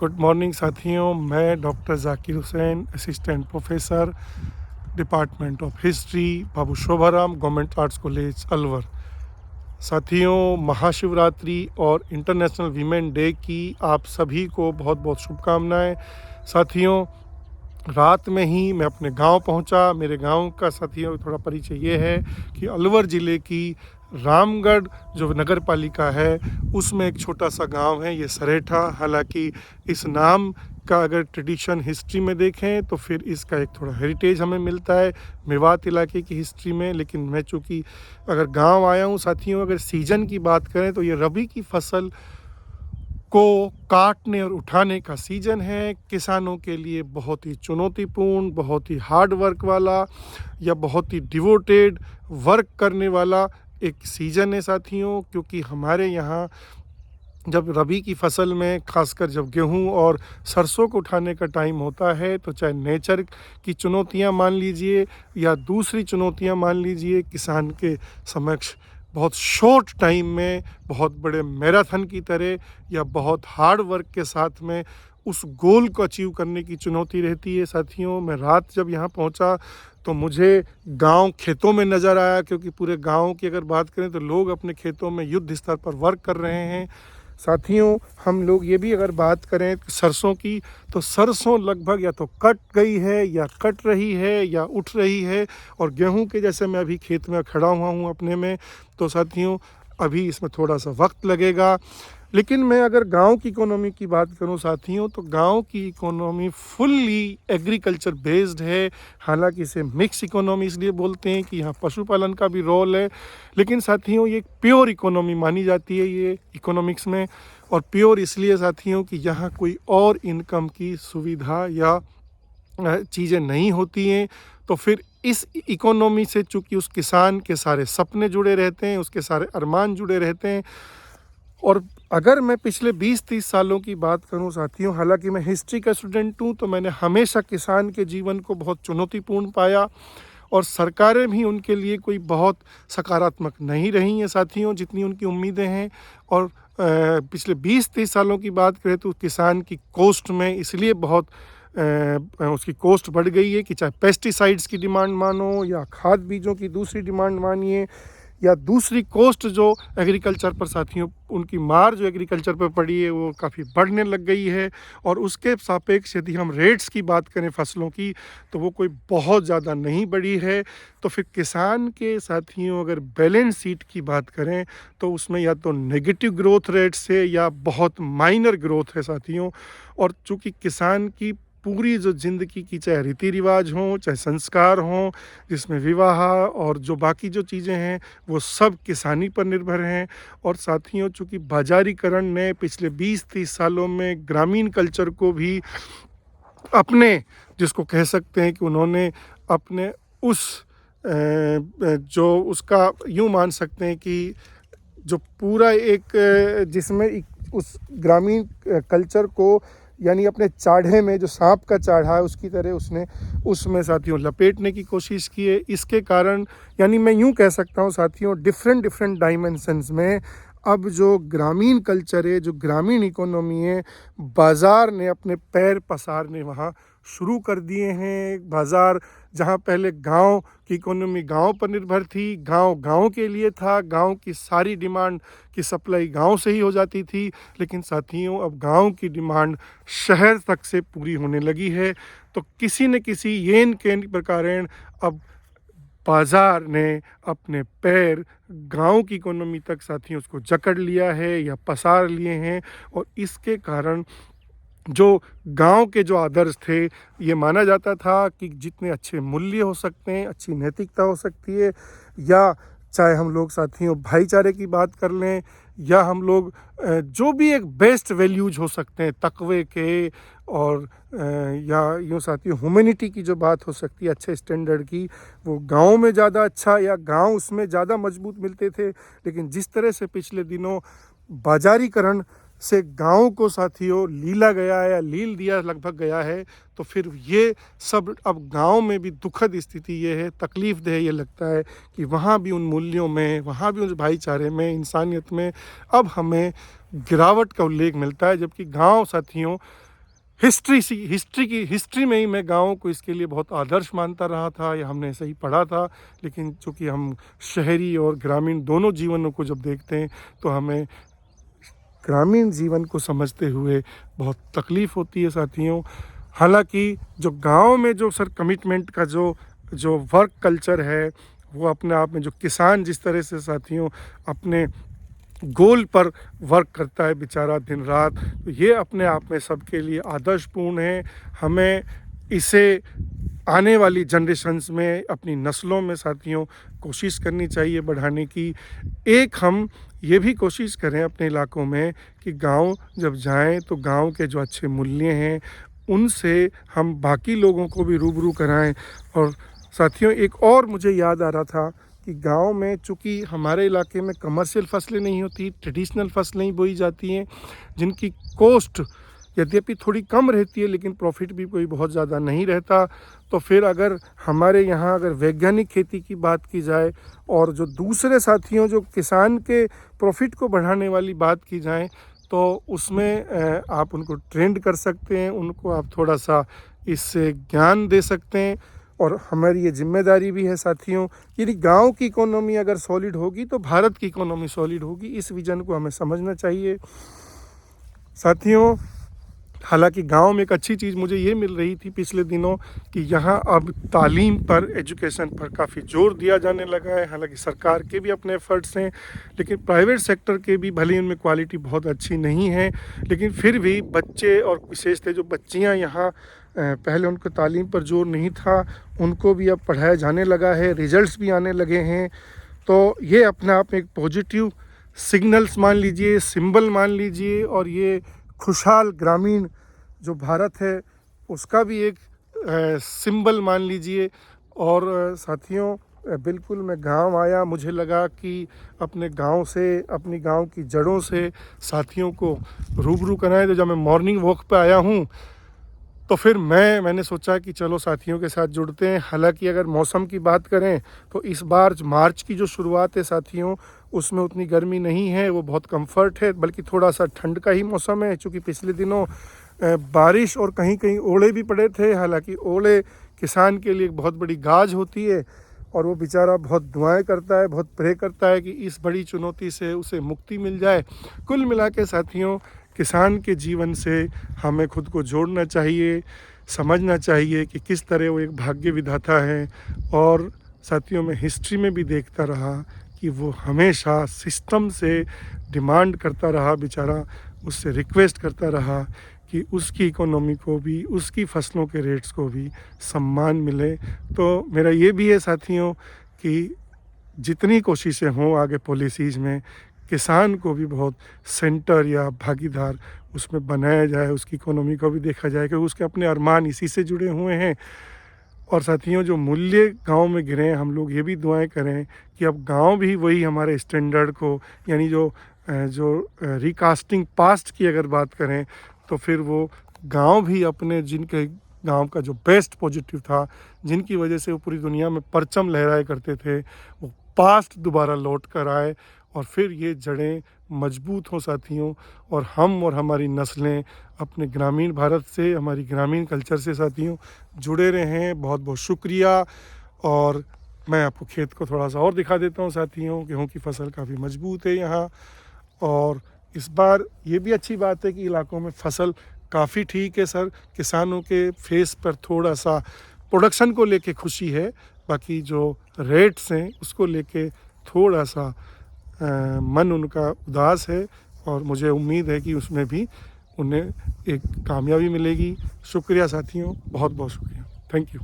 Good morning साथियों, मैं doctor Zakir Hussain, assistant professor, department of history, Babu Shobharam government arts college Alwar. साथियों, महाशिवरात्रि और इंटरनेशनल वीमेन डे की आप सभी को बहुत बहुत शुभकामनाएं। साथियों, रात में ही मैं अपने गांव पहुंचा। मेरे गांव का साथियों थोड़ा परिचय ये है कि अलवर ज़िले की रामगढ़ जो नगर पालिका है उसमें एक छोटा सा गांव है, ये सरेठा। हालांकि इस नाम का अगर ट्रेडिशन हिस्ट्री में देखें तो फिर इसका एक थोड़ा हेरिटेज हमें मिलता है मेवात इलाके की हिस्ट्री में। लेकिन मैं चूँकि अगर गांव आया हूँ साथियों, अगर सीज़न की बात करें तो ये रबी की फसल को काटने और उठाने का सीज़न है। किसानों के लिए बहुत ही चुनौतीपूर्ण, बहुत ही हार्ड वर्क वाला या बहुत ही डिवोटेड वर्क करने वाला एक सीज़न है साथियों। क्योंकि हमारे यहाँ जब रबी की फसल में खासकर जब गेहूं और सरसों को उठाने का टाइम होता है तो चाहे नेचर की चुनौतियां मान लीजिए या दूसरी चुनौतियां मान लीजिए, किसान के समक्ष बहुत शॉर्ट टाइम में बहुत बड़े मैराथन की तरह या बहुत हार्ड वर्क के साथ में उस गोल को अचीव करने की चुनौती रहती है साथियों। मैं रात जब यहाँ पहुँचा तो मुझे गांव खेतों में नज़र आया, क्योंकि पूरे गांव की अगर बात करें तो लोग अपने खेतों में युद्ध स्तर पर वर्क कर रहे हैं। साथियों, हम लोग ये भी अगर बात करें सरसों की तो सरसों लगभग या तो कट गई है या कट रही है या उठ रही है। और गेहूं के जैसे मैं अभी खेत में खड़ा हुआ हूँ अपने में, तो साथियों अभी इसमें थोड़ा सा वक्त लगेगा। लेकिन मैं अगर गांव की इकोनॉमी की बात करूं साथियों, तो गांव की इकोनॉमी फुल्ली एग्रीकल्चर बेस्ड है। हालांकि इसे मिक्स इकोनॉमी इसलिए बोलते हैं कि यहाँ पशुपालन का भी रोल है, लेकिन साथियों ये प्योर इकोनॉमी मानी जाती है ये इकोनॉमिक्स में। और प्योर इसलिए साथियों कि यहाँ कोई और इनकम की सुविधा या चीज़ें नहीं होती हैं। तो फिर इस इकोनॉमी से चूँकि उस किसान के सारे सपने जुड़े रहते हैं, उसके सारे अरमान जुड़े रहते हैं। और अगर मैं पिछले 20-30 सालों की बात करूं साथियों, हालांकि मैं हिस्ट्री का स्टूडेंट हूं, तो मैंने हमेशा किसान के जीवन को बहुत चुनौतीपूर्ण पाया और सरकारें भी उनके लिए कोई बहुत सकारात्मक नहीं रही हैं साथियों जितनी उनकी उम्मीदें हैं। और पिछले 20-30 सालों की बात करें तो किसान की कॉस्ट में इसलिए बहुत उसकी कॉस्ट बढ़ गई है कि चाहे पेस्टिसाइड्स की डिमांड मानो या खाद बीजों की दूसरी डिमांड मानिए या दूसरी कॉस्ट जो एग्रीकल्चर पर साथियों उनकी मार जो एग्रीकल्चर पर पड़ी है वो काफ़ी बढ़ने लग गई है। और उसके सापेक्ष यदि हम रेट्स की बात करें फसलों की तो वो कोई बहुत ज़्यादा नहीं बढ़ी है। तो फिर किसान के साथियों अगर बैलेंस शीट की बात करें तो उसमें या तो नेगेटिव ग्रोथ रेट्स है या बहुत माइनर ग्रोथ है साथियों। और चूँकि किसान की पूरी जो ज़िंदगी की चाहे रीति रिवाज हों, चाहे संस्कार हों, जिसमें विवाह और जो बाकी जो चीज़ें हैं वो सब किसानी पर निर्भर हैं। और साथियों चूँकि बाजारीकरण ने पिछले 20-30 सालों में ग्रामीण कल्चर को भी अपने, जिसको कह सकते हैं कि उन्होंने अपने उस जो उसका यूँ मान सकते हैं कि जो पूरा एक जिसमें उस ग्रामीण कल्चर को यानी अपने चाढ़े में जो सांप का चाढ़ा है उसकी तरह उसने उसमें साथियों लपेटने की कोशिश की है। इसके कारण यानी मैं यूँ कह सकता हूँ साथियों डिफरेंट डायमेंशंस में अब जो ग्रामीण कल्चर है, जो ग्रामीण इकोनॉमी है, बाज़ार ने अपने पैर पसारने वहाँ शुरू कर दिए हैं। बाज़ार जहाँ पहले गांव की इकोनॉमी गांव पर निर्भर थी, गांव के लिए था, गांव की सारी डिमांड की सप्लाई गांव से ही हो जाती थी, लेकिन साथियों अब गांव की डिमांड शहर तक से पूरी होने लगी है। तो किसी न किसी येन के प्रकार अब बाज़ार ने अपने पैर गांव की इकोनॉमी तक साथियों उसको जकड़ लिया है या पसार लिए हैं। और इसके कारण जो गांव के जो आदर्श थे, ये माना जाता था कि जितने अच्छे मूल्य हो सकते हैं, अच्छी नैतिकता हो सकती है, या चाहे हम लोग साथियों भाईचारे की बात कर लें या हम लोग जो भी एक बेस्ट वैल्यूज हो सकते हैं तकवे के, और या यूँ साथियों ह्यूमैनिटी की जो बात हो सकती है अच्छे स्टैंडर्ड की, वो गांव में ज़्यादा अच्छा या गांव उसमें ज़्यादा मजबूत मिलते थे। लेकिन जिस तरह से पिछले दिनों बाजारीकरण से गांव को साथियों लीला गया है या लील दिया लगभग गया है, तो फिर ये सब अब गांव में भी दुखद स्थिति ये है, तकलीफ़देह ये लगता है कि वहाँ भी उन मूल्यों में, वहाँ भी उस भाईचारे में, इंसानियत में अब हमें गिरावट का उल्लेख मिलता है। जबकि गांव साथियों हिस्ट्री में ही मैं गाँव को इसके लिए बहुत आदर्श मानता रहा था, या हमने ऐसा ही पढ़ा था। लेकिन चूँकि हम शहरी और ग्रामीण दोनों जीवनों को जब देखते हैं तो हमें ग्रामीण जीवन को समझते हुए बहुत तकलीफ़ होती है साथियों। हालांकि जो गांव में जो सर कमिटमेंट का जो जो वर्क कल्चर है, वो अपने आप में जो किसान जिस तरह से साथियों अपने गोल पर वर्क करता है बेचारा दिन रात, तो ये अपने आप में सबके लिए आदर्शपूर्ण है। हमें इसे आने वाली जनरेशन्स में, अपनी नस्लों में साथियों कोशिश करनी चाहिए बढ़ाने की। एक हम ये भी कोशिश करें अपने इलाकों में कि गांव जब जाएं तो गांव के जो अच्छे मूल्य हैं उनसे हम बाकी लोगों को भी रूबरू कराएं। और साथियों एक और मुझे याद आ रहा था कि गांव में चूँकि हमारे इलाके में कमर्शियल फसलें नहीं होती, ट्रेडिशनल फसलें ही बोई जाती हैं, जिनकी कॉस्ट यद्यपि थोड़ी कम रहती है लेकिन प्रॉफिट भी कोई बहुत ज़्यादा नहीं रहता। तो फिर अगर हमारे यहाँ अगर वैज्ञानिक खेती की बात की जाए और जो दूसरे साथियों जो किसान के प्रॉफिट को बढ़ाने वाली बात की जाए, तो उसमें आप उनको ट्रेंड कर सकते हैं, उनको आप थोड़ा सा इससे ज्ञान दे सकते हैं। और हमारी ये जिम्मेदारी भी है साथियों, यदि गांव की इकोनॉमी अगर सॉलिड होगी तो भारत की इकोनॉमी सॉलिड होगी। इस विजन को हमें समझना चाहिए साथियों। हालांकि गांव में एक अच्छी चीज़ मुझे ये मिल रही थी पिछले दिनों कि यहाँ अब तालीम पर, एजुकेशन पर काफ़ी जोर दिया जाने लगा है। हालांकि सरकार के भी अपने एफर्ट्स हैं, लेकिन प्राइवेट सेक्टर के भी, भले उनमें क्वालिटी बहुत अच्छी नहीं है, लेकिन फिर भी बच्चे और विशेषतः जो बच्चियाँ यहाँ पहले उनको तालीम पर जोर नहीं था, उनको भी अब पढ़ाया जाने लगा है, रिजल्ट्स भी आने लगे हैं। तो ये अपने आप में एक पॉजिटिव सिग्नल्स मान लीजिए, सिंबल मान लीजिए, और ये खुशहाल ग्रामीण जो भारत है उसका भी एक सिंबल मान लीजिए। और साथियों बिल्कुल मैं गांव आया, मुझे लगा कि अपने गांव से, अपनी गांव की जड़ों से साथियों को रूबरू कराएं। तो जब मैं मॉर्निंग वॉक पे आया हूं तो फिर मैंने सोचा कि चलो साथियों के साथ जुड़ते हैं। हालांकि अगर मौसम की बात करें तो इस बार मार्च की जो शुरुआत है साथियों, उसमें उतनी गर्मी नहीं है, वो बहुत कंफर्ट है, बल्कि थोड़ा सा ठंड का ही मौसम है। क्योंकि पिछले दिनों बारिश और कहीं कहीं ओले भी पड़े थे। हालांकि ओले किसान के लिए एक बहुत बड़ी गाज होती है और वो बेचारा बहुत दुआएं करता है, बहुत प्रे करता है कि इस बड़ी चुनौती से उसे मुक्ति मिल जाए। कुल मिला के साथियों किसान के जीवन से हमें खुद को जोड़ना चाहिए, समझना चाहिए कि किस तरह वो एक भाग्य विधाता है। और साथियों में हिस्ट्री में भी देखता रहा कि वो हमेशा सिस्टम से डिमांड करता रहा, बेचारा उससे रिक्वेस्ट करता रहा कि उसकी इकोनॉमी को भी, उसकी फसलों के रेट्स को भी सम्मान मिले। तो मेरा ये भी है साथियों कि जितनी कोशिशें हों आगे पॉलिसीज़ में, किसान को भी बहुत सेंटर या भागीदार उसमें बनाया जाए, उसकी इकोनॉमी को भी देखा जाए, क्योंकि उसके अपने अरमान इसी से जुड़े हुए हैं। और साथियों जो मूल्य गांव में गिरे हैं, हम लोग ये भी दुआएं करें कि अब गांव भी वही हमारे स्टैंडर्ड को, यानी जो रिकास्टिंग पास्ट की अगर बात करें तो फिर वो गांव भी अपने, जिनके गांव का जो बेस्ट पॉजिटिव था, जिनकी वजह से वो पूरी दुनिया में परचम लहराए करते थे, वो पास्ट दोबारा लौट कर आए और फिर ये जड़ें मजबूत हों साथियों। और हम और हमारी नस्लें अपने ग्रामीण भारत से, हमारी ग्रामीण कल्चर से साथियों जुड़े रहें। बहुत बहुत शुक्रिया। और मैं आपको खेत को थोड़ा सा और दिखा देता हूँ साथियों। गेहूँ की फसल काफ़ी मजबूत है यहाँ, और इस बार ये भी अच्छी बात है कि इलाकों में फसल काफ़ी ठीक है सर। किसानों के फेस पर थोड़ा सा प्रोडक्शन को लेके खुशी है, बाकी जो रेट्स हैं उसको लेके थोड़ा सा मन उनका उदास है, और मुझे उम्मीद है कि उसमें भी उन्हें एक कामयाबी मिलेगी। शुक्रिया साथियों, बहुत बहुत शुक्रिया, थैंक यू।